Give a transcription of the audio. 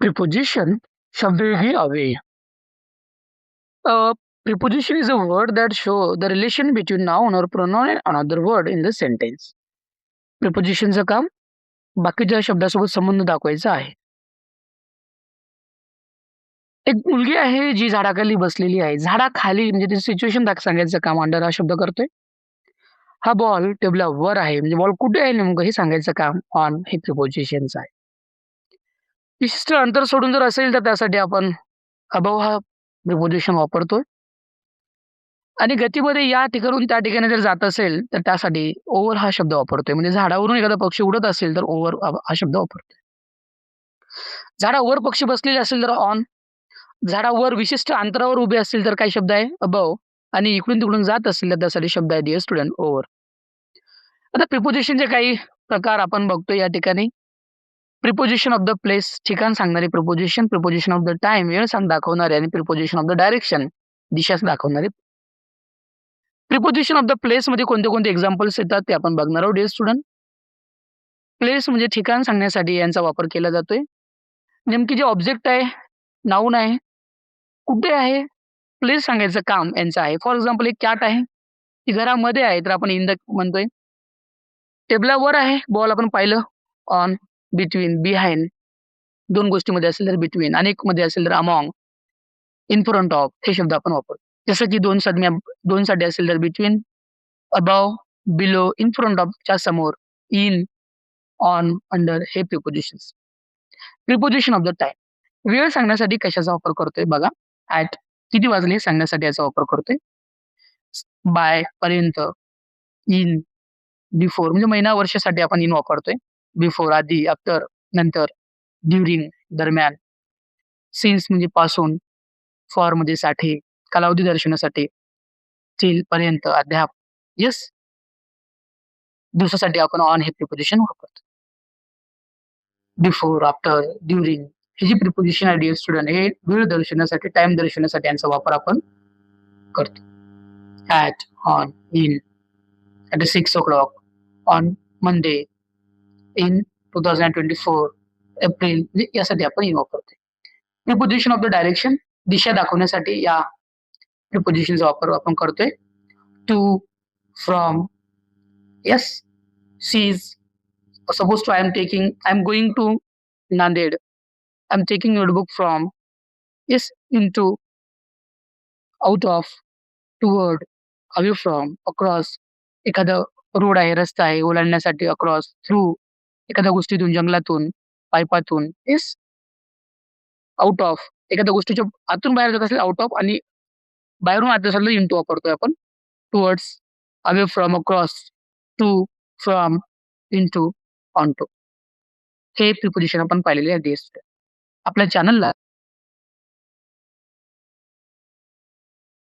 Preposition शब्दयोगी अव्यय. Preposition is a word that show the relation between noun or pronoun and another word in the sentence. Prepositionचं काम बाकीच्या शब्दासोबत संबंध दाखवायचा आहे. एक मुलगी आहे जी झाडाखाली बसलेली आहे. झाडाखाली म्हणजे त्याचं सिच्युएशन सांगायचं काम अंडर हा शब्द करतोय. हा बॉल टेबलावर आहे म्हणजे बॉल कुठे आहे नेमकं हे सांगायचं काम ऑन हे प्रिपोजिशनचं आहे. विशिष्ट अंतर सोडून जर असेल तर त्यासाठी आपण अबव हा प्रिपोजिशन वापरतोय. आणि गतीमध्ये या ठिकाणून त्या ठिकाणी जर जात असेल तर त्यासाठी ओव्हर हा शब्द वापरतोय. म्हणजे झाडावरून एखादा पक्षी उडत असेल तर ओव्हर हा शब्द वापरतोय. झाडावर पक्षी बसलेले असेल तर ऑन. झाडावर विशिष्ट अंतरावर उभे असतील तर काय शब्द आहे अबव. आणि इकडून तिकडून जात असतील तर त्यासाठी शब्द आहे डिअर स्टुडंट ओव्हर. आता प्रिपोजिशनचे काही प्रकार आपण बघतो या ठिकाणी. प्रिपोजिशन ऑफ द प्लेस ठिकाण सांगणारे preposition, preposition of the time वेळ दाखवणारे आणि प्रिपोजिशन ऑफ द डायरेक्शन दिशा दाखवणारे. प्रिपोजिशन ऑफ द प्लेस मध्ये कोणते कोणते एक्झाम्पल्स येतात ते आपण बघणार आहोत डिअर स्टुडंट. प्लेस म्हणजे ठिकाण सांगण्यासाठी यांचा वापर केला जातोय. नेमकी जे ऑब्जेक्ट आहे, नाऊन आहे, कुठे आहे, प्लेस सांगायचं काम यांचं आहे. फॉर एक्झाम्पल एक कॅट आहे, ती घरामध्ये आहे तर आपण इन द म्हणतोय. टेबलावर आहे, बॉल आपण पाहिलं ऑन, बिटवीन, बिहाइंड, दोन गोष्टीमध्ये असेल तर बिटवीन, अनेक मध्ये असेल तर अमॉंग, इन फ्रंट ऑफ हे शब्द आपण वापरतो. जसं की दोन साठी असेल तर between, above, below, in front of च्या समोर, इन, ऑन, अंडर हे prepositions. Preposition of the time वेळ सांगण्यासाठी कशाचा वापर करतोय बघा. ॲट किती वाजले सांगण्यासाठी याचा वापर करतोय. बाय पर्यंत, इन, बिफोर म्हणजे महिना वर्षासाठी आपण इन वापरतोय. बिफोर आधी, आफ्टर नंतर, ड्युरिंग दरम्यान, सिन्स म्हणजे पासून, फॉर म्हणजे साठी, कालावधी दर्शवण्यासाठी, टिल पर्यंत, अद्याप, येस दिवसासाठी आपण ऑन हे प्रिपोजिशन वापरतो. बिफोर, आफ्टर, ड्युरिंग हे जी प्रिपोजिशन आहे डिअर स्टुडंट हे वेळ दर्शवण्यासाठी, टाइम दर्शवण्यासाठी यांचा वापर आपण करतो. At, on, in, at 6 o'clock, on Monday, in 2024, April म्हणजे यासाठी आपण इन वापरतो. प्रिपोजिशन ऑफ द डायरेक्शन दिशा दाखवण्यासाठी या प्रिपोजिशनचा वापर आपण करतोय. टू, फ्रॉम, येस, सीज. Suppose to I am going to Nanded, I am taking notebook from, yes, into, out of, toward, away from, across, एखादा रोड आहे, रस्ता आहे ओलांडण्यासाठी, अक्रॉस, थ्रू, एखाद्या गोष्टीतून, जंगलातून, पाईपातून, येस, आउट ऑफ, एखाद्या गोष्टीच्या आतून बाहेर जात असेल आउट ऑफ आणि बाहेरून आत असेल तर इंटू वापरतोय आपण. Towards, away from, across, to, from, into, on to हे प्रिपोजिशन आपण पाहिलेले आहे. आपल्या चॅनलला